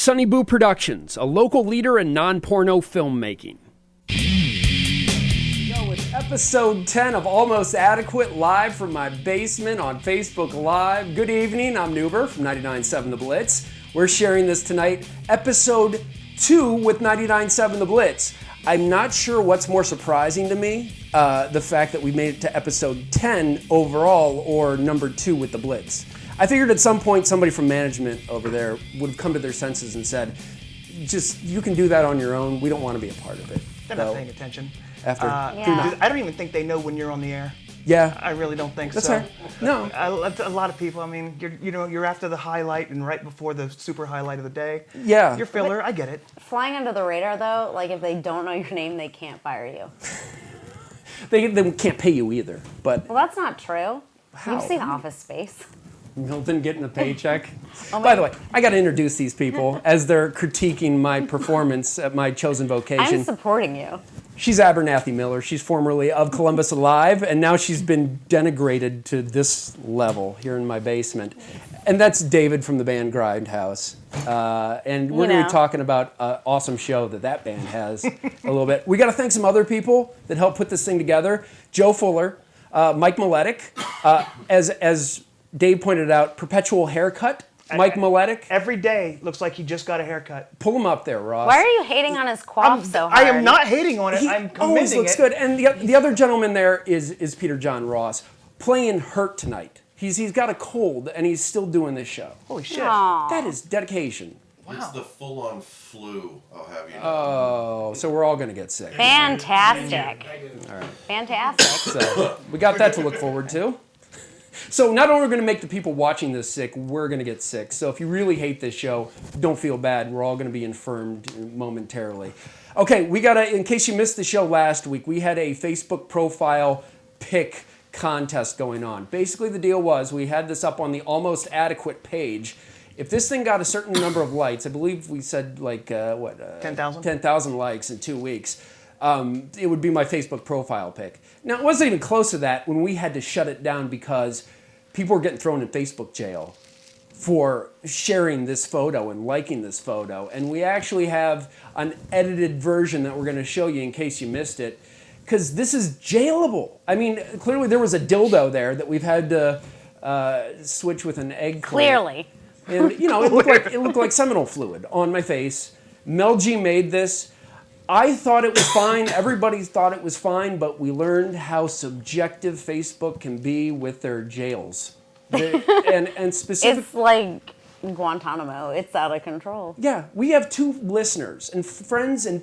Sunny Boo Productions, a local leader in non-porno filmmaking. Yo, it's episode 10 of Almost Adequate, live from my basement on Facebook Live. Good evening, I'm Nuber from 99.7 The Blitz. We're sharing this tonight, episode 2 with 99.7 The Blitz. I'm not sure what's more surprising to me, the fact that we made it to episode 10 overall or number 2 with The Blitz. I figured at some point somebody from management over there would have come to their senses and said, just, you can do that on your own. We don't want to be a part of it. They're not paying attention. Yeah. I don't even think they know when you're on the air. Yeah. I really don't think That's so. fair. No. A lot of people, I mean, you're after the highlight and right before the super highlight of the day. Yeah. You're filler, I get it. Flying under the radar, though, like if they don't know your name, they can't fire you. They can't pay you either, but Well, that's not true. How? You've seen Office Space. Milton getting a paycheck. Oh By the way, I got to introduce these people as they're critiquing my performance at my chosen vocation. I'm supporting you. She's Abernathy Miller. She's formerly of Columbus Alive, and now she's been denigrated to this level here in my basement. And that's David from the band Grindhouse. And we're going to be talking about an awesome show that band has a little bit. We got to thank some other people that helped put this thing together. Joe Fuller, Mike Miletic, as Dave pointed out, perpetual haircut. Mike Miletic. Every day looks like he just got a haircut. Pull him up there, Ross. Why are you hating on his quaff so hard? I am not hating on it. He I'm always commending looks it. good. And the other gentleman there is Peter John Ross, playing hurt tonight. He's got a cold, and he's still doing this show. Holy shit. Aw. That is dedication. It's the full-on flu, I'll have you know. Oh, so we're all going to get sick. Fantastic. All right. Fantastic. So we got that to look forward to. So not only are we going to make the people watching this sick, we're going to get sick. So if you really hate this show, don't feel bad. We're all going to be infirmed momentarily. Okay, in case you missed the show last week, we had a Facebook profile pick contest going on. Basically, the deal was we had this up on the Almost Adequate page. If this thing got a certain number of likes, I believe we said 10,000? 10,000 likes in 2 weeks. It would be my Facebook profile pic. Now, it wasn't even close to that when we had to shut it down because people were getting thrown in Facebook jail for sharing this photo and liking this photo. And we actually have an edited version that we're going to show you in case you missed it, because this is jailable. I mean, clearly there was a dildo there that we've had to switch with an egg. Clearly. And, it looked like seminal fluid on my face. Mel G made this. I thought it was fine. Everybody thought it was fine, but we learned how subjective Facebook can be with their jails. And specific. It's like Guantanamo. It's out of control. Yeah, we have 2 listeners and friends and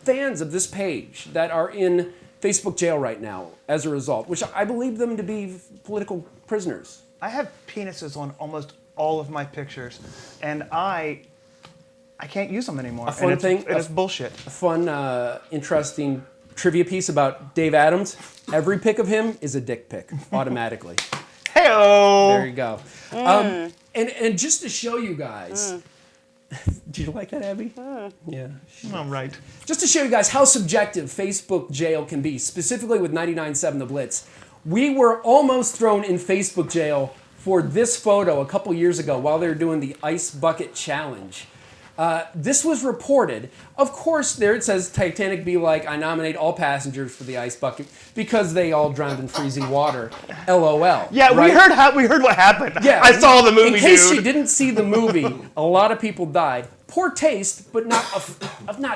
fans of this page that are in Facebook jail right now as a result, which I believe them to be political prisoners. I have penises on almost all of my pictures, and I can't use them anymore. A fun thing. It's bullshit. A fun, interesting trivia piece about Dave Adams. Every pic of him is a dick pic, automatically. Hey-oh! There you go. And just to show you guys, did you like that, Abby? Yeah. All right. Just to show you guys how subjective Facebook jail can be, specifically with 99.7 The Blitz, we were almost thrown in Facebook jail for this photo a couple years ago while they were doing the Ice Bucket Challenge. This was reported. Of course, there it says, Titanic be like, I nominate all passengers for the ice bucket because they all drowned in freezing water. LOL. Yeah, right? we heard what happened. Yeah, I saw the movie, In case dude. you didn't see the movie, a lot of people died. Poor taste, but not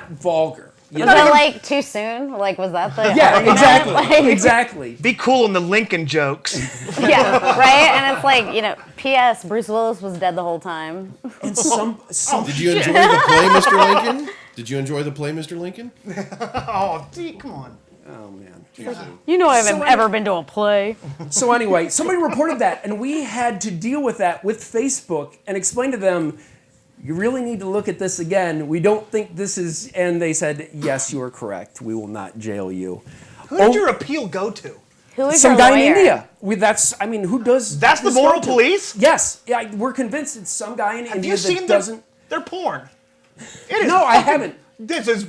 vulgar. You know? But like too soon? Like was that the Yeah, argument? exactly. Like, Exactly. Be cool in the Lincoln jokes. yeah, right? And it's like, P.S. Bruce Willis was dead the whole time. And some Did you enjoy the play, Mr. Lincoln? Did you enjoy the play, Mr. Lincoln? Oh, gee, come on. oh man. I haven't So ever been to a play. So anyway, somebody reported that, and we had to deal with that with Facebook and explain to them, you really need to look at this again. We don't think this is, and they said, yes, you are correct. We will not jail you. Who did your appeal go to? Who is Some your guy lawyer? in India. Who does? That's the this moral go to? police? Yes. Yeah, we're convinced it's some guy in Have India you that seen doesn't. their porn? It is No, I haven't. This is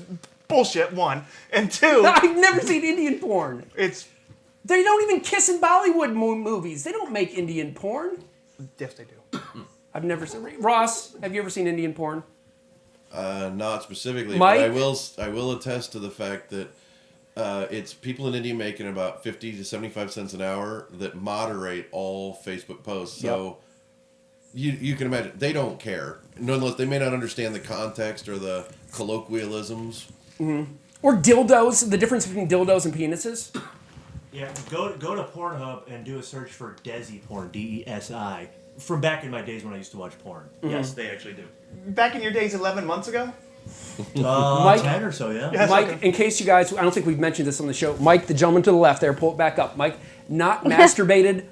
bullshit, 1. And 2, I've never seen Indian porn. it's... They don't even kiss in Bollywood movies. They don't make Indian porn. Yes, they do. I've never seen. Ross, have you ever seen Indian porn? Not specifically, Mike? but I will attest to the fact that it's people in India making about 50 to 75 cents an hour that moderate all Facebook posts. So you can imagine they don't care. Nonetheless, they may not understand the context or the colloquialisms. Or dildos, the difference between dildos and penises. Yeah, go to Pornhub and do a search for Desi porn, DESI. From back in my days when I used to watch porn. Yes, they actually do. Back in your days 11 months ago? Mike- 10 or so, yeah. Yes, Mike, okay. in case you guys, I don't think we've mentioned this on the show. Mike, the gentleman to the left there, pull it back up. Mike, not masturbated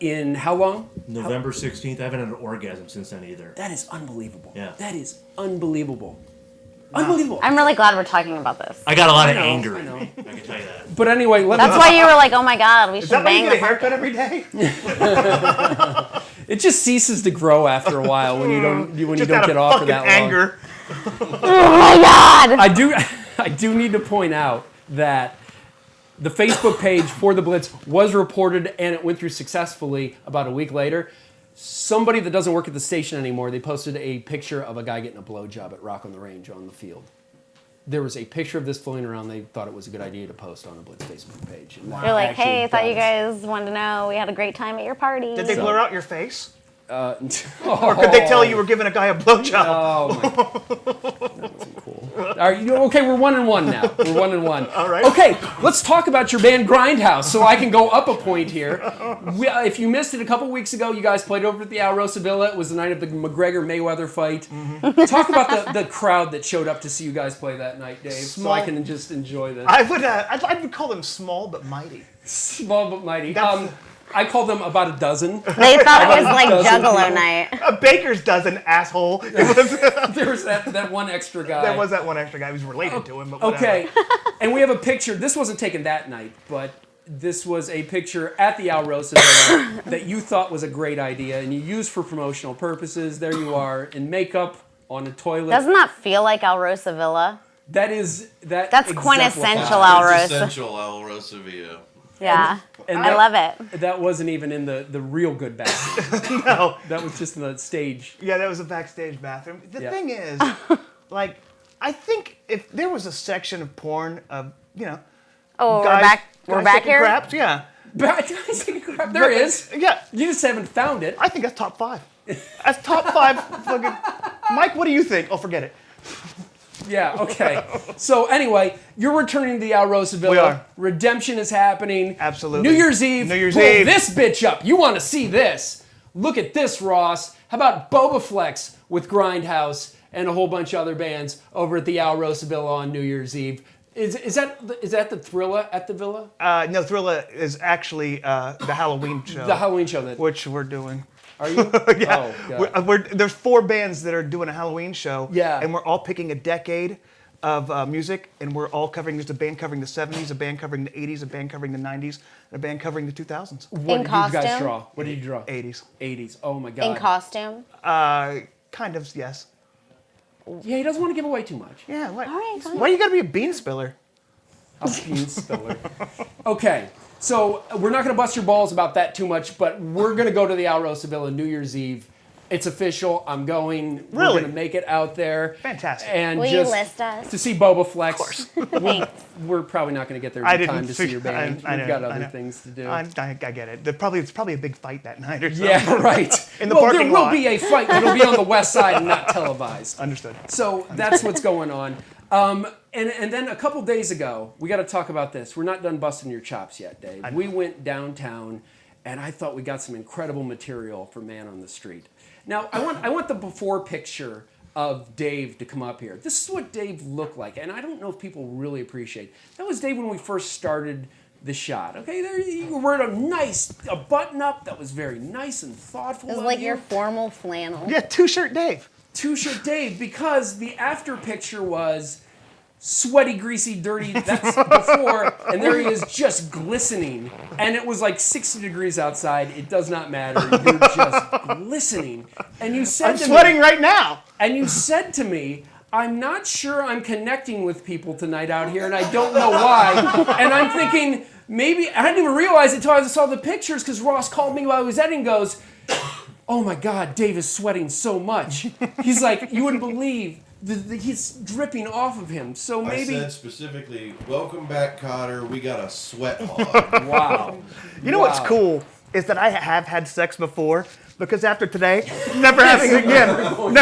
in how long? November 16th, I haven't had an orgasm since then either. That is unbelievable. Yeah. That is unbelievable. Unbelievable. I'm really glad we're talking about this. I got a lot of I know, anger I in know. me, I can tell you that. But anyway, let That's me, why you were like, oh my God, we Is should that why you bang get a the haircut every day? it just ceases to grow after a while when you don't Just get out of off for fucking that long. anger. Oh my God! I do need to point out that the Facebook page for the Blitz was reported and it went through successfully about a week later. Somebody that doesn't work at the station anymore, they posted a picture of a guy getting a blowjob at Rock on the Range on the field. There was a picture of this floating around. They thought it was a good idea to post on the Blitz Facebook page. And that You're like, actually hey, thought you does. guys wanted to know we had a great time at your party. Did they blur out your face? Or Or could they tell you were giving a guy a blowjob? Oh my! That wasn't cool. All right, okay, we're 1-1 now. We're 1-1. All right. Okay, let's talk about your band Grindhouse, so I can go up a point here. If you missed it a couple weeks ago, you guys played over at the Alrosa Villa. It was the night of the McGregor-Mayweather fight. Talk about the crowd that showed up to see you guys play that night, Dave, so I Small. can just enjoy this. I would call them small but mighty. Small but mighty. That's- I call them about a dozen. They thought it was like Doesn't Juggalo people- night. A baker's dozen, asshole. There was that one extra guy. There was that one extra guy who was related to him. But whatever. Okay, and we have a picture. This wasn't taken that night, but this was a picture at the Alrosa Villa that you thought was a great idea, and you used for promotional purposes. There you are in makeup on a toilet. Doesn't that feel like Alrosa Villa? That's That's quintessential exemplifies- Alrosa. Essential Alrosa Villa. Yeah. And I love it. That wasn't even in the real good bathroom. No. That was just in the stage. Yeah, that was a backstage bathroom. The Yeah. thing is, like, I think if there was a section of porn of, Oh, guys, we're back taking here? craps, yeah. There is. Yeah, You just haven't found it. I think that's top 5. That's top 5 fucking... Mike, what do you think? Oh, forget it. Yeah, okay. So anyway, you're returning to the Alrosa Villa. We are. Redemption is happening. Absolutely. New Year's Eve. New Year's Pull Eve. this bitch up. You want to see this. Look at this, Ross. How about Boba Flex with Grindhouse and a whole bunch of other bands over at the Alrosa Villa on New Year's Eve? Is that the Thrilla at the Villa? No, Thrilla is actually the Halloween show. The Halloween show that... Which we're doing. Are you? Yeah. Oh, God. There's 4 bands that are doing a Halloween show. Yeah. And we're all picking a decade of music, and we're all covering. There's a band covering the 70s, a band covering the 80s, a band covering the 90s, and a band covering the 2000s. What In did you guys costume? draw? What did you draw? 80s. 80s. Oh, my God. In costume. Kind of, yes. Yeah, he doesn't want to give away too much. Yeah. What? All right, fine. Why you gotta be a bean spiller? A bean spiller. Okay, so we're not going to bust your balls about that too much, but we're going to go to the Alrosa Villa New Year's Eve. It's official. I'm going. We're Really? going to make it out there. Fantastic. And Will you just list us? to see Boba Flex. Thanks. We're probably not going to get there I in didn't time to see your figure- band. I We've know, got I other know. things to do. I get it. It's probably a big fight that night or something. Yeah, right. In the well, parking there will lot. be a fight, but it'll be on the west side and not televised. Understood. So that's what's going on. And then a couple days ago, we got to talk about this. We're not done busting your chops yet, Dave. We went downtown, and I thought we got some incredible material for Man on the Street. Now, I want the before picture of Dave to come up here. This is what Dave looked like, and I don't know if people really appreciate. That was Dave when we first started the shot. Okay, there you were a button-up that was very nice and thoughtful. It was of like you. your formal flannel. Yeah, 2-shirt Dave. Two-shirt Dave, because the after picture was sweaty, greasy, dirty. That's before, and there he is just glistening. And it was like 60 degrees outside. It does not matter. You're just glistening. And you said I'm to sweating me, right now. and you said to me, I'm not sure I'm connecting with people tonight out here, and I don't know why. And I'm thinking, maybe, I didn't even realize it until I saw the pictures, because Ross called me while I was editing and goes, oh my God, Dave is sweating so much. He's like, you wouldn't believe he's dripping off of him. So maybe. I said specifically, welcome back, Cotter. We got a sweat hog. Wow. You know what's cool is that I have had sex before, because after today, never having it again.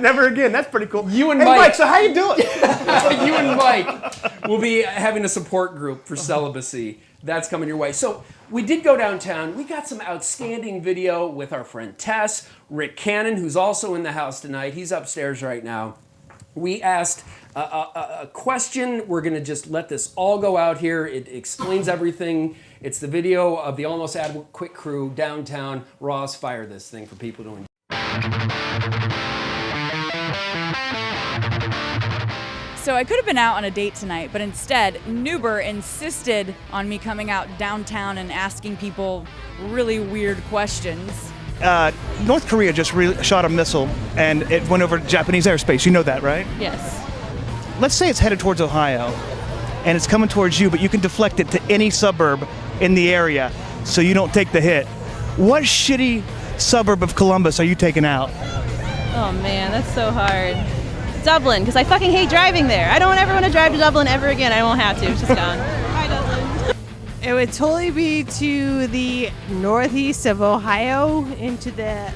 Never again. That's pretty cool. You and hey, Mike. So how you doing? You and Mike will be having a support group for celibacy. That's coming your way. So we did go downtown. We got some outstanding video with our friend Tess, Rick Cannon, who's also in the house tonight. He's upstairs right now. We asked a question. We're going to just let this all go out here. It explains everything. It's the video of the Almost Adequate crew downtown. Ross, fire this thing for people to enjoy. So I could have been out on a date tonight, but instead, Nuber insisted on me coming out downtown and asking people really weird questions. North Korea just shot a missile, and it went over Japanese airspace. You know that, right? Yes. Let's say it's headed towards Ohio, and it's coming towards you, but you can deflect it to any suburb in the area so you don't take the hit. What shitty suburb of Columbus are you taking out? Oh man, that's so hard. Dublin, because I fucking hate driving there. I don't ever want to drive to Dublin ever again. I won't have to. It's just gone. Bye, Dublin. It would totally be to the northeast of Ohio, into the,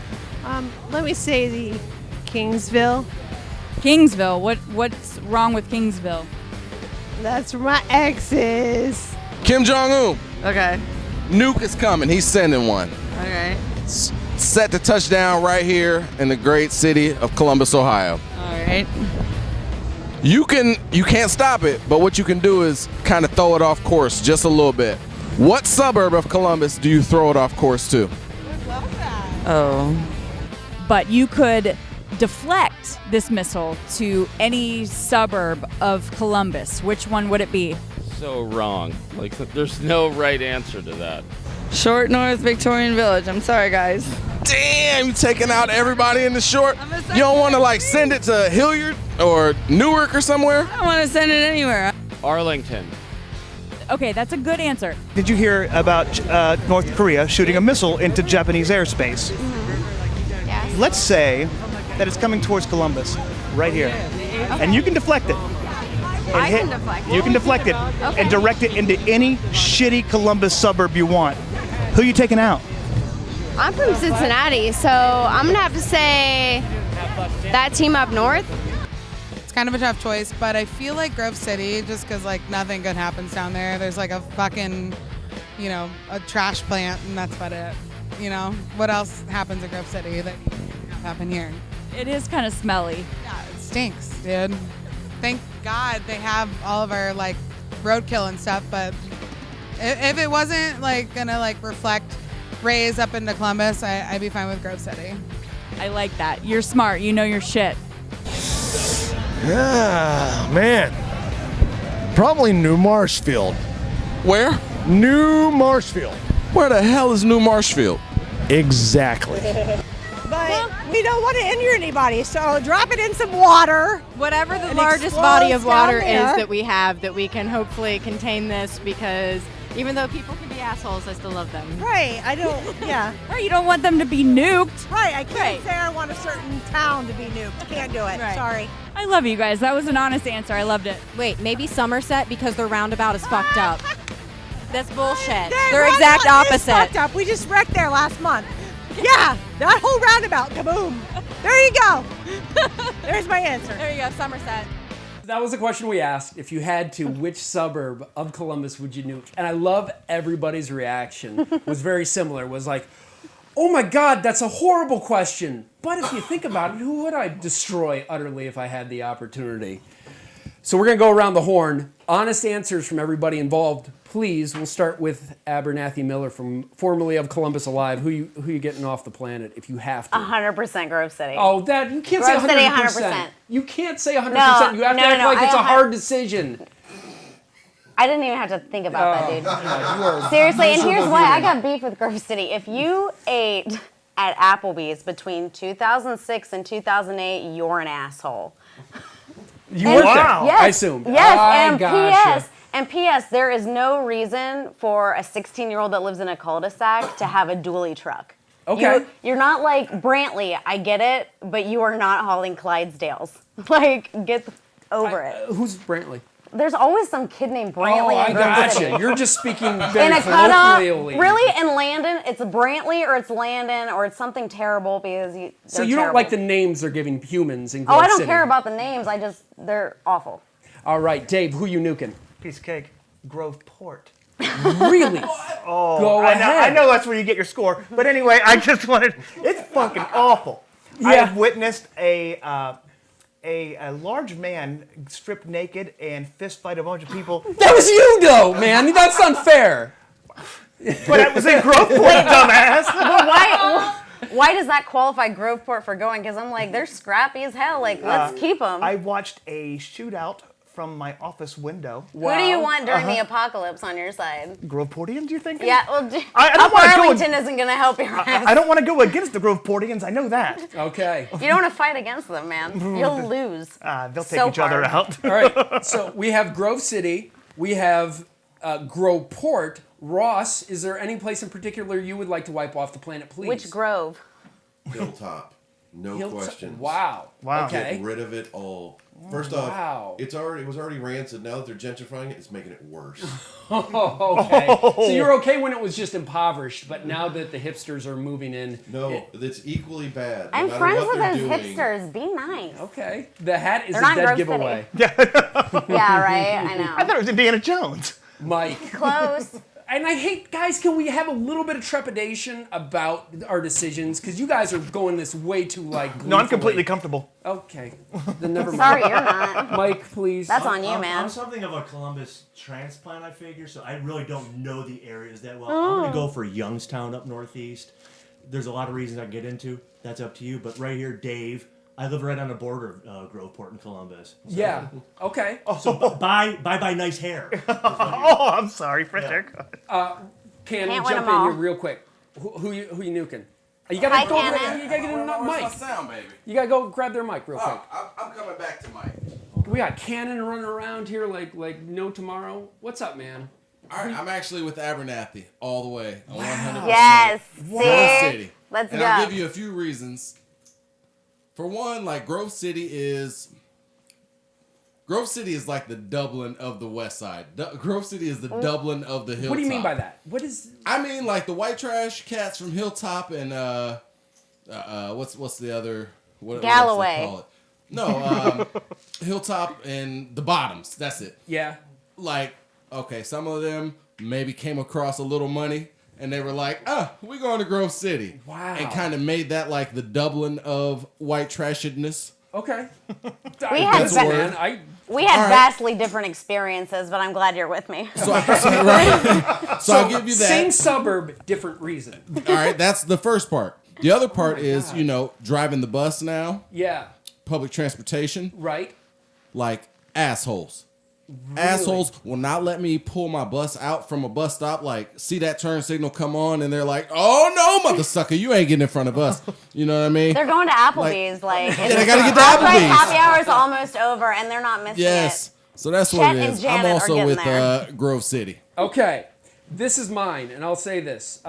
let me say the Kingsville. Kingsville. What's wrong with Kingsville? That's where my ex is. Kim Jong-un. Okay. Nuke is coming. He's sending one. Okay. Set to touch down right here in the great city of Columbus, Ohio. All right. You can't stop it, but what you can do is kind of throw it off course just a little bit. What suburb of Columbus do you throw it off course to? Oh. But you could deflect this missile to any suburb of Columbus. Which one would it be? So wrong. Like, there's no right answer to that. Short North Victorian Village. I'm sorry, guys. Damn, you taking out everybody in the short? You don't want to like send it to Hilliard or Newark or somewhere? I don't want to send it anywhere. Arlington. Okay, that's a good answer. Did you hear about North Korea shooting a missile into Japanese airspace? Yes. Let's say that it's coming towards Columbus, right here, and you can deflect it. I can deflect it. You can deflect it and direct it into any shitty Columbus suburb you want. Who are you taking out? I'm from Cincinnati, so I'm going to have to say that team up north. It's kind of a tough choice, but I feel like Grove City, just because like nothing good happens down there. There's like a fucking, a trash plant, and that's about it. What else happens in Grove City that happen here? It is kind of smelly. Yeah, it stinks, dude. Thank God they have all of our like roadkill and stuff, but if it wasn't like gonna like reflect rays up into Columbus, I'd be fine with Grove City. I like that. You're smart. You know your shit. Yeah, man. Probably New Marshfield. Where? New Marshfield. Where the hell is New Marshfield? Exactly. But we don't want to injure anybody, so drop it in some water. Whatever the It largest body of explodes water down is there. that we have, that we can hopefully contain this, because even though people can be assholes, I still love them. Right, I don't, yeah. Right, you don't want them to be nuked. Right, I can't Right. say I want a certain town to be nuked. Can't do it, Right. sorry. I love you guys. That was an honest answer. I loved it. Wait, maybe Somerset, because their roundabout is fucked up. That's bullshit. That They're exact roundabout is opposite. fucked up. We just wrecked there last month. Yeah, that whole roundabout, kaboom. There you go. There's my answer. There you go, Somerset. That was the question we asked. If you had to, which suburb of Columbus would you nuke? And I love everybody's reaction. Was very similar. Was like, oh my God, that's a horrible question. But if you think about it, who would I destroy utterly if I had the opportunity? So we're going to go around the horn. Honest answers from everybody involved, please. We'll start with Abernathy Miller, formerly of Columbus Alive. Who you getting off the planet if you have to? 100% Grove City. Oh, that you can't Grove say City, 100%. 100%. You can't say 100%. No, you have to no, act no, like it's a I- hard decision. I didn't even have to think about that, dude. God, you are Seriously, and here's miserable why I human. got beef with Grove City. If you ate at Applebee's between 2006 and 2008, you're an asshole. You worked there, Yes, I assume. Yes, I and gotcha. P.S. There is no reason for a 16-year-old that lives in a cul-de-sac to have a dually truck. Okay. You're not like Brantley. I get it, but you are not hauling Clydesdales. Like, get over it. Who's Brantley? There's always some kid named Brantley I in Grove gotcha. City. You're just speaking very In a cutoff, colloquially. really, in Landon, it's Brantley or it's Landon or it's something terrible because So you don't like the names they're giving humans in Grove Oh, I don't City. care about the names. They're awful. All right, Dave, who you nuking? Piece of cake. Groveport. Really? Oh, Go I ahead. know that's where you get your score. But anyway, I just wanted. It's fucking awful. Yeah. I have witnessed a large man stripped naked and fist fight a bunch of people. That was you, though, man. That's unfair. But that was in Groveport, dumbass. But why does that qualify Groveport for going? Because I'm like, they're scrappy as hell. Like, let's keep them. I watched a shootout from my office window. Who do you want during the apocalypse on your side? Groveportians, you think? Yeah, well, I don't wanna go Arlington isn't going to help your ass. I don't want to go against the Groveportians. I know that. Okay. You don't want to fight against them, man. You'll lose. They'll take So each other hard. out. All right. So we have Grove City. We have Groveport. Ross, is there any place in particular you would like to wipe off the planet, please? Which Grove? Hilltop. No Hilltop. questions. Wow. Okay. Get rid of it all. First off, it was already rancid. Now that they're gentrifying it, it's making it worse. Okay. So you're okay when it was just impoverished, but now that the hipsters are moving in. No, it's equally bad. I'm matter friends what with they're those doing. hipsters. Be nice. Okay. The hat is They're a not dead Grove giveaway. Yeah, right? I know. I thought it was Indiana Jones. Mike. Close. And I hate, guys, can we have a little bit of trepidation about our decisions? Because you guys are going this way too, like, No, I'm gleefully. completely comfortable. Okay. Then never mind. Sorry, you're not. Mike, please. That's on you, man. I'm something of a Columbus transplant, I figure, so I really don't know the areas that well. I'm going to go for Youngstown up northeast. There's a lot of reasons I get into. That's up to you. But right here, Dave, I live right on the border of Groveport and Columbus. So, Yeah. Okay. So bye nice hair. Oh, I'm sorry, fresh haircut. Cannon, Can't win jump them in all. here real quick. Who you nuking? You gotta Hi, go. Cannon. You gotta get in that Where's my mic. sound, baby? You gotta go grab their mic real quick. I'm coming back to Mike. We got Cannon running around here like no tomorrow. What's up, man? All right, I'm actually with Abernathy all the way. 100%. Yes. Grove See? City. Let's and go. I'll give you a few reasons. For one, like Grove City is like the Dublin of the West Side. Grove City is the Dublin of the Hilltop. What do you mean by that? What is? I mean like the white trash cats from Hilltop and what's the other? What Galloway. What else they call it? No, Hilltop and the Bottoms. That's it. Yeah. Like, okay, some of them maybe came across a little money and they were like, we're going to Grove City. Wow. And kind of made that like the Dublin of white trashedness. Okay. We had Listen, word. man, We had All right. vastly different experiences, but I'm glad you're with me. So I'll give you that. Same suburb, different reason. All right, that's the first part. The other part is, driving the bus now, Yeah. public transportation, Right. like assholes. Assholes will not let me pull my bus out from a bus stop, like see that turn signal come on and they're like, oh no, mother sucker, you ain't getting in front of us. You know what I mean? They're going to Applebee's. Like, Yeah, they gotta get to Half-Price Applebee's. happy hour is almost over, and they're not missing Yes. it. So that's Chet what it and is. Janet I'm are also getting with there. Grove City. Okay. This is mine, and I'll say this.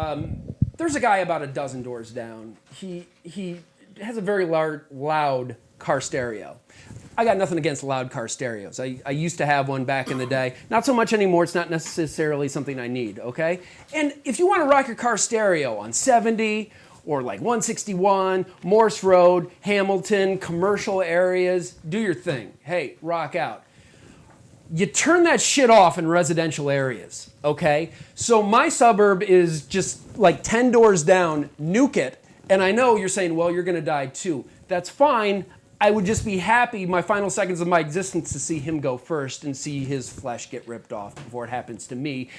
There's a guy about a dozen doors down. He has a very loud car stereo. I got nothing against loud car stereos. I used to have one back in the day. Not so much anymore. It's not necessarily something I need, okay? And if you want to rock your car stereo on 70 or like 161, Morse Road, Hamilton, commercial areas, do your thing. Hey, rock out. You turn that shit off in residential areas, okay? So my suburb is just like 10 doors down, nuke it, and I know you're saying, well, you're gonna die too. That's fine. I would just be happy my final seconds of my existence to see him go first and see his flesh get ripped off before it happens to me.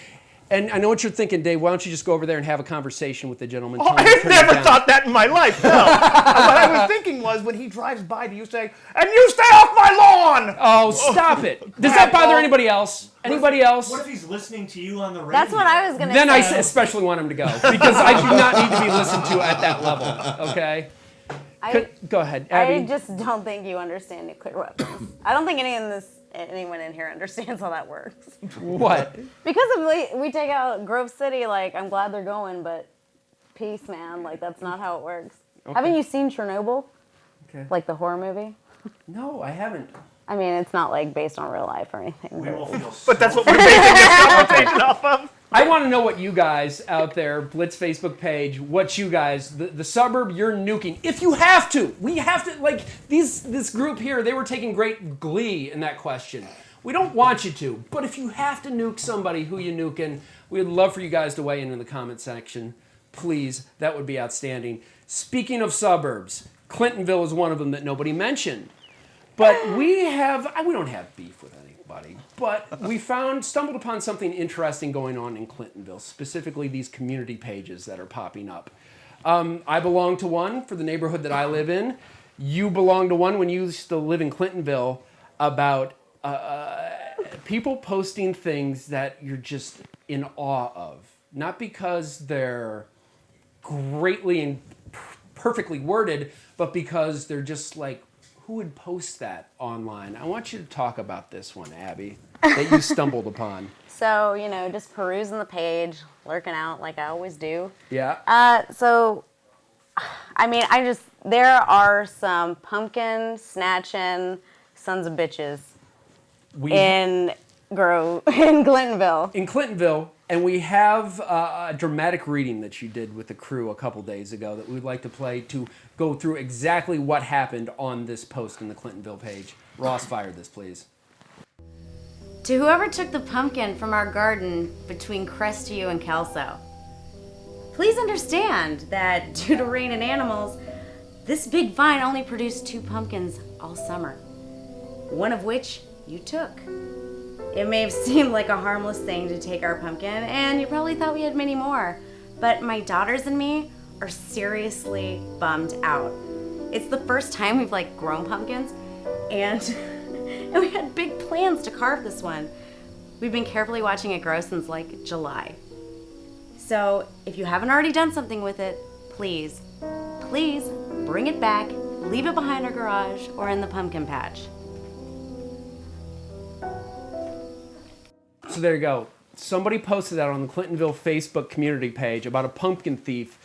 And I know what you're thinking, Dave. Why don't you just go over there and have a conversation with the gentleman? Oh, I never thought that in my life. No. What I was thinking was when he drives by, do you say, and you stay off my lawn? Oh, stop it. Does that bother anybody else? Anybody else? What if he's listening to you on the radio? That's what I was going to Then say. I especially want him to go because I do not need to be listened to at that level, okay? Go ahead, Abby. I just don't think you understand nuclear weapons. I don't think anyone in here understands how that works. What? Because if we take out Grove City, like, I'm glad they're going, but peace, man. Like, that's not how it works. Okay. Haven't you seen Chernobyl? Okay. Like the horror movie? No, I haven't. I mean, it's not like based on real life or anything. But that's what we're basing this conversation off of. I want to know what you guys out there, Blitz Facebook page, what you guys, the suburb you're nuking, if you have to. We have to, like, this group here, they were taking great glee in that question. We don't want you to, but if you have to nuke somebody, who you nuking, we'd love for you guys to weigh in the comment section. Please, that would be outstanding. Speaking of suburbs, Clintonville is one of them that nobody mentioned. But we don't have beef with anybody, but we stumbled upon something interesting going on in Clintonville, specifically these community pages that are popping up. I belong to one for the neighborhood that I live in. You belong to one when you used to live in Clintonville about people posting things that you're just in awe of. Not because they're greatly and perfectly worded, but because they're just like, who would post that online? I want you to talk about this one, Abby, that you stumbled upon. So, just perusing the page, lurking out like I always do. Yeah. There are some pumpkin snatching sons of bitches in Clintonville. In Clintonville, and we have a dramatic reading that you did with the crew a couple days ago that we'd like to play to go through exactly what happened on this post in the Clintonville page. Ross, fire this, please. To whoever took the pumpkin from our garden between Crestview and Kelso, please understand that due to rain and animals, this big vine only produced 2 pumpkins all summer, one of which you took. It may have seemed like a harmless thing to take our pumpkin, and you probably thought we had many more, but my daughters and me are seriously bummed out. It's the first time we've grown pumpkins, and we had big plans to carve this one. We've been carefully watching it grow since July. So if you haven't already done something with it, please bring it back, leave it behind our garage or in the pumpkin patch. So there you go. Somebody posted that on the Clintonville Facebook community page about a pumpkin thief.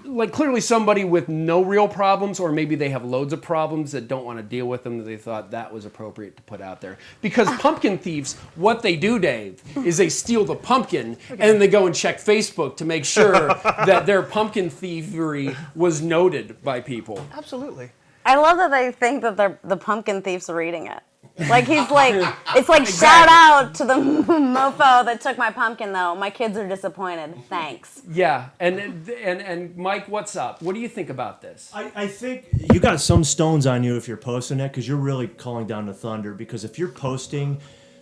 Clearly somebody with no real problems, or maybe they have loads of problems that don't want to deal with them, that they thought that was appropriate to put out there. Because pumpkin thieves, what they do, Dave, is they steal the pumpkin and then they go and check Facebook to make sure that their pumpkin thievery was noted by people. Absolutely. I love that they think that the pumpkin thief's reading it. It's like, exactly. Shout out to the mofo that took my pumpkin, though. My kids are disappointed. Thanks. Yeah, and Mike, what's up? What do you think about this? I think you got some stones on you if you're posting that, because you're really calling down the thunder. Because if you're posting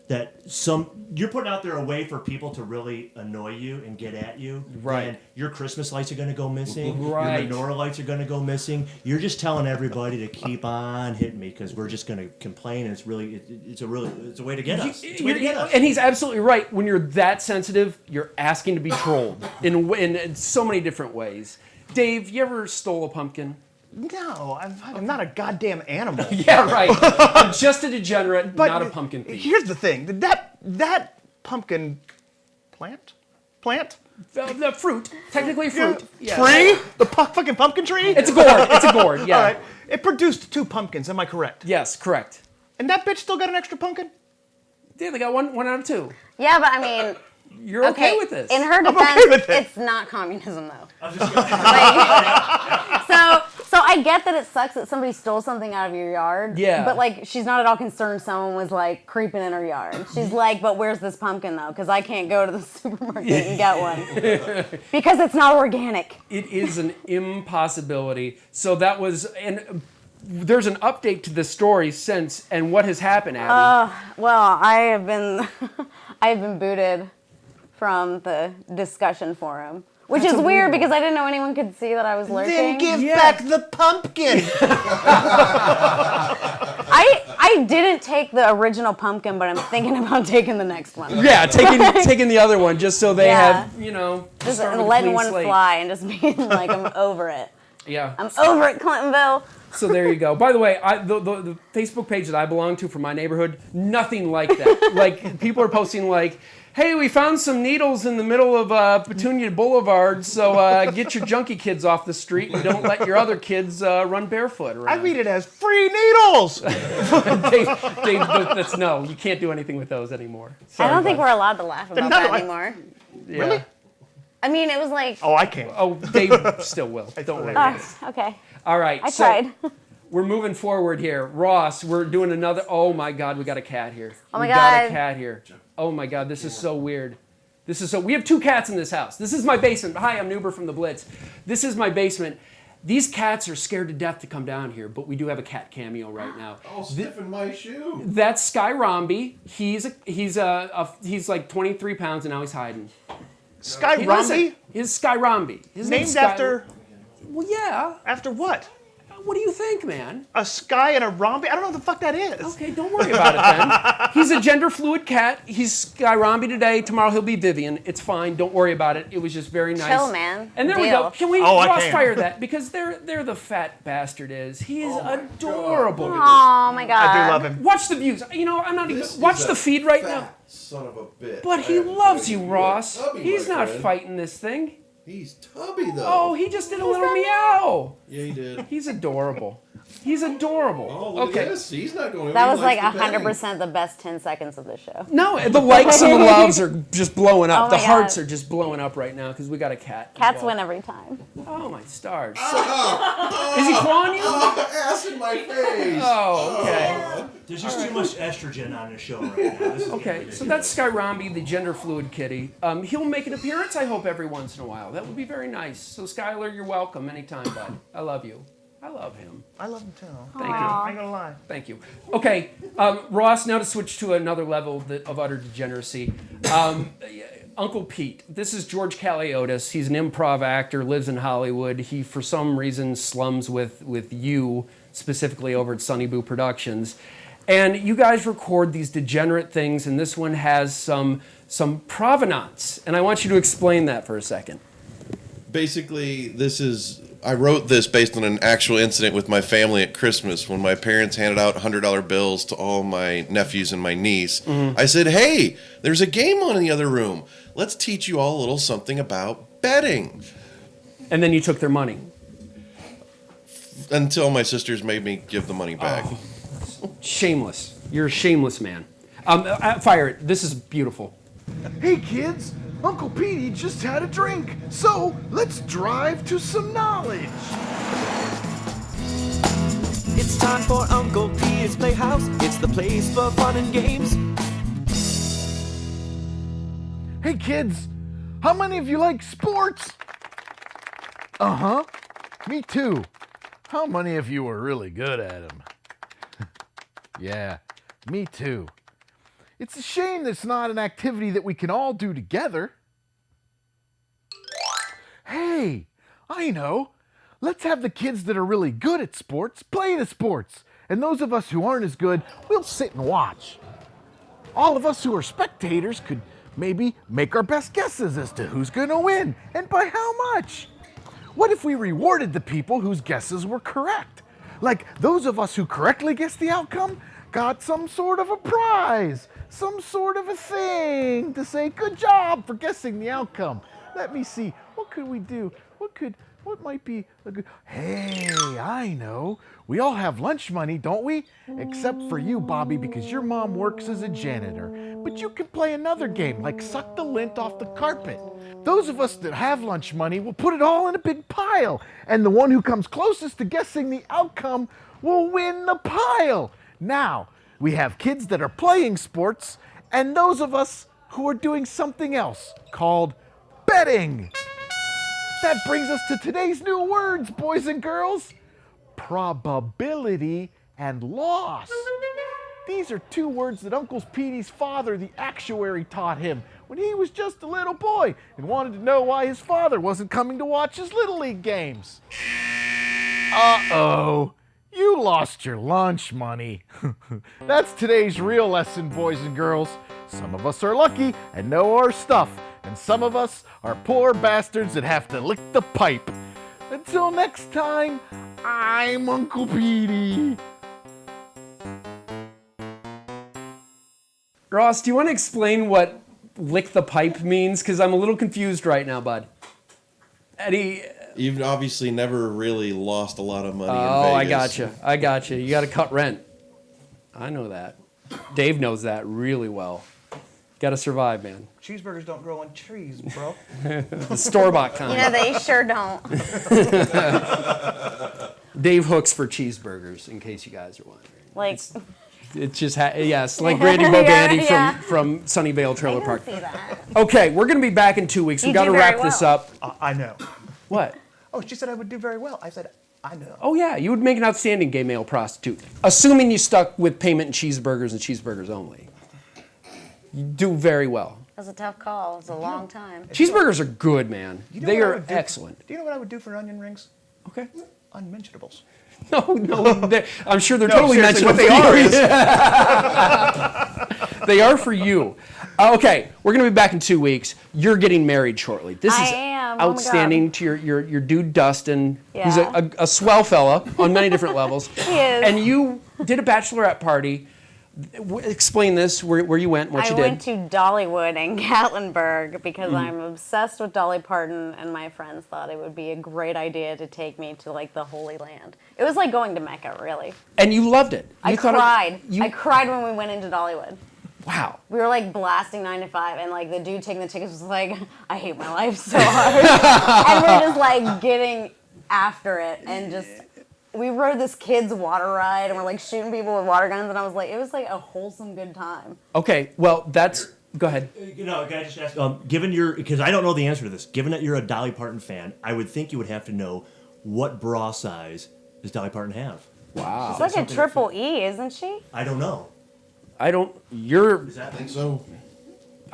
that you're putting out there a way for people to really annoy you and get at you, right? And your Christmas lights are going to go missing, right? Your menorah lights are going to go missing. You're just telling everybody to keep on hitting me because we're just going to complain. And it's a way to get us. It's a way to get us. And he's absolutely right. When you're that sensitive, you're asking to be trolled in so many different ways. Dave, you ever stole a pumpkin? No, I'm not a goddamn animal. Yeah, right. I'm just a degenerate, but not a pumpkin thief. Here's the thing: that pumpkin plant, the fruit, technically fruit. Yeah. Tree, the fucking pumpkin tree. It's a gourd. It's a gourd. Yeah. All right. It produced 2 pumpkins. Am I correct? Yes, correct. And that bitch still got an extra pumpkin. Yeah, they got one out of 2. Yeah, but I mean. You're okay with this. In her defense, it's not communism, though. So I get that it sucks that somebody stole something out of your yard. Yeah. But she's not at all concerned someone was creeping in her yard. She's like, but where's this pumpkin though? Because I can't go to the supermarket and get one because it's not organic. It is an impossibility. So that was there's an update to the story since, and what has happened, Abby? Well, I have been booted from the discussion forum, which is weird because I didn't know anyone could see that I was lurking. Then give back the pumpkin. I didn't take the original pumpkin, but I'm thinking about taking the next one. Yeah, taking the other one just so they have, just start with a letting clean one slate. fly and just being like, I'm over it. Yeah. I'm over it, Clintonville. So there you go. By the way, the Facebook page that I belong to for my neighborhood, nothing like that. People are posting Hey, we found some needles in the middle of Petunia Boulevard, so get your junkie kids off the street and don't let your other kids run barefoot around. I read it as free needles. Dave, that's no, you can't do anything with those anymore. Sorry, I don't think bud. we're allowed to laugh about that anymore. Yeah. Really? I mean, it was like. Oh, I can't. Oh, Dave still will. Don't worry. Okay. All right. I so tried. We're moving forward here. Ross, we're doing another. Oh my God, we got a cat here. Oh my we got a God. cat here. Oh my God, this is so weird. This is so. We have 2 cats in this house. This is my basement. Hi, I'm Nuber from the Blitz. This is my basement. These cats are scared to death to come down here, but we do have a cat cameo right now. Oh, sniffing my shoe. That's Sky Romby. He's like 23 pounds and now he's hiding. Sky Hey, Romby? listen, His Sky Romby. His name's Named Sky- after. Well, yeah. After what? What do you think, man? A Sky and a Romby? I don't know what the fuck that is. Okay, don't worry about it then. He's a gender fluid cat. He's Sky Romby today. Tomorrow he'll be Vivian. It's fine. Don't worry about it. It was just very nice. Chill, man. And there we Deal. go. Can we Oh, I can't. crossfire that? Because there the fat bastard is. He is adorable. Oh my God. I do love him. Watch the views. You know, I'm not even. This Watch is the a feed right fat now. Son of a bitch. But I he have to loves tell you, you, Ross. Tubby, He's my not friend. fighting this thing. He's tubby though. Oh, he just did a little meow. Yeah, he did. He's adorable. He's adorable. Oh, look Okay. at this. He's not going. That he was like likes the petting. 100% the best 10 seconds of the show. No, the likes and the loves are just blowing up. Oh The my hearts God. are just blowing up right now because we got a cat. Cats involved. win every time. Oh my stars! Is he clawing you? Ass in my face. Oh, okay. There's just too much estrogen on the show right now. This is Okay, so that's Sky Romby, the gender fluid kitty. He'll make an appearance, I hope, every once in a while. That would be very nice. So Skylar, you're welcome anytime, bud. I love you. I love him. I love him too. Thank you. I ain't gonna lie. Thank you. Okay, Ross, now to switch to another level of utter degeneracy. Uncle Pete. This is George Kaliotis. He's an improv actor, lives in Hollywood. He, for some reason, slums with you, specifically over at Sunny Boo Productions. And you guys record these degenerate things, and this one has some provenance. And I want you to explain that for a second. Basically, I wrote this based on an actual incident with my family at Christmas when my parents handed out $100 bills to all my nephews and my niece. Mm-hmm. I said, hey, there's a game on in the other room. Let's teach you all a little something about betting. And then you took their money. Until my sisters made me give the money back. Oh. Shameless. You're a shameless man. Fire it. This is beautiful. Hey kids, Uncle Petey just had a drink, so let's drive to some knowledge. It's time for Uncle Petey's Playhouse. It's the place for fun and games. Hey kids, how many of you like sports? Uh-huh, me too. How many of you are really good at them? Yeah, me too. It's a shame it's not an activity that we can all do together. Hey, I know. Let's have the kids that are really good at sports play the sports. And those of us who aren't as good, we'll sit and watch. All of us who are spectators could maybe make our best guesses as to who's going to win and by how much. What if we rewarded the people whose guesses were correct? Like those of us who correctly guessed the outcome got some sort of a prize, some sort of a thing to say, good job for guessing the outcome. Let me see, what could we do? What might be a good, hey, I know. We all have lunch money, don't we? Except for you, Bobby, because your mom works as a janitor. But you could play another game, like suck the lint off the carpet. Those of us that have lunch money will put it all in a big pile, and the one who comes closest to guessing the outcome will win the pile. Now, we have kids that are playing sports, and those of us who are doing something else called betting. That brings us to today's new words, boys and girls. Probability and loss. These are two words that Uncle Petey's father, the actuary, taught him when he was just a little boy and wanted to know why his father wasn't coming to watch his Little League games. Uh-oh. You lost your lunch money. That's today's real lesson, boys and girls. Some of us are lucky and know our stuff, and some of us are poor bastards that have to lick the pipe. Until next time, I'm Uncle Petey. Ross, do you want to explain what lick the pipe means? Because I'm a little confused right now, bud. Eddie. You've obviously never really lost a lot of money in Oh, Vegas. I gotcha. You got to cut rent. I know that. Dave knows that really well. Got to survive, man. Cheeseburgers don't grow on trees, bro. The store-bought kind. You know, they sure don't. Dave hooks for cheeseburgers, in case you guys are wondering. Like, It's just, yes, like Randy Bobandy Yeah. from Sunnyvale Trailer I Park. can see that. Okay, we're going to be back in 2 weeks. We You got to do very wrap this well. up. I know. What? Oh, she said I would do very well. I said, I know. Oh, yeah, you would make an outstanding gay male prostitute. Assuming you stuck with payment and cheeseburgers only. You do very well. That was a tough call. It was a long time. Cheeseburgers are good, man. You know They what I are would do? excellent. Do you know what I would do for onion rings? Okay. Unmentionables. No, I'm sure they're No, totally seriously, mentionable. what they are They are for you. Okay, we're going to be back in 2 weeks. You're getting married shortly. This I is am. Oh my outstanding God. to your dude Dustin, who's Yeah. a swell fella on many different levels. He is. And you did a bachelorette party. Explain this, where you went, what I you went did. to Dollywood in Gatlinburg because Mm. I'm obsessed with Dolly Parton, and my friends thought it would be a great idea to take me to like the Holy Land. It was like going to Mecca, really. And you loved it. I You thought cried. you- I cried when we went into Dollywood. Wow. We were like blasting 9 to 5, and like the dude taking the tickets was like, I hate my life so hard. And we're just like getting after it, and just we rode this kid's water ride, and we're like shooting people with water guns, and I was like, it was like a wholesome good time. Okay, well, that's... Go ahead. You know, can I just ask, because I don't know the answer to this, given that you're a Dolly Parton fan, I would think you would have to know what bra size does Dolly Parton have? Wow. She's like a triple E, isn't she? I don't know. You're... I think so.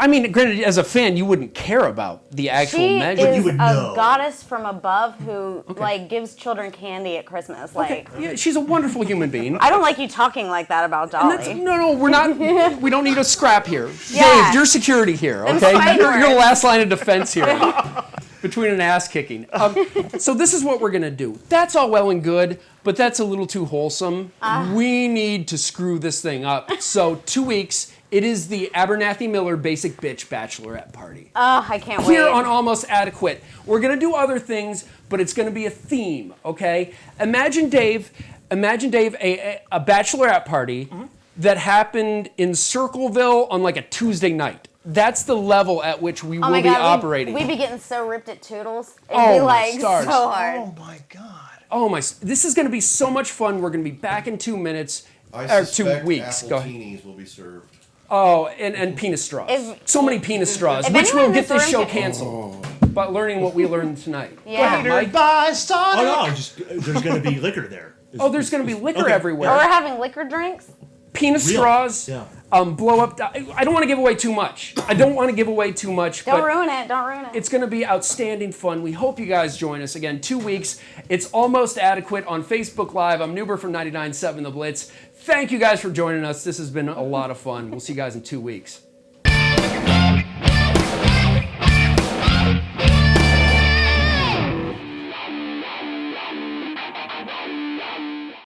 I mean, granted, as a fan, you wouldn't care about the actual She measure. is a goddess from above who like gives children candy at Christmas. Like, Yeah, she's a wonderful human being. I don't like you talking like that about Dolly. No, we're not. We don't need a scrap here. Yeah. Dave, you're security here, Then okay? fight You're her. the last line of defense here between an ass kicking. So this is what we're gonna do. That's all well and good, but that's a little too wholesome. We need to screw this thing up. So 2 weeks. It is the Abernathy Miller Basic Bitch Bachelorette Party. Oh, I can't Here wait. on Almost Adequate. We're gonna do other things, but it's gonna be a theme, okay? Imagine Dave, a bachelorette party that happened in Circleville on like a Tuesday night. That's the level at which we Oh will my be God, operating. We'd be getting so ripped at Toodles. It'd Oh, be my like stars. so hard. Oh my God. Oh my! This is gonna be so much fun. We're gonna be back in 2 minutes I or 2 suspect weeks. apple Go ahead. teenies will be served. Oh, and penis straws. So many penis straws, if which anyone will in get this this room show can- canceled. By learning what we learned tonight. Yeah. Go ahead, Mike. By Sonic. Oh no, there's going to be liquor there. Oh, there's going to be liquor Okay. everywhere. Or we're having liquor drinks. Penis Real. straws. Yeah. Blow up. I don't want to give away too much. Don't Don't ruin it. Don't ruin it. It's going to be outstanding fun. We hope you guys join us again. 2 weeks. It's Almost Adequate on Facebook Live. I'm Nuber from 99.7 The Blitz. Thank you guys for joining us. This has been a lot of fun. We'll see you guys in 2 weeks.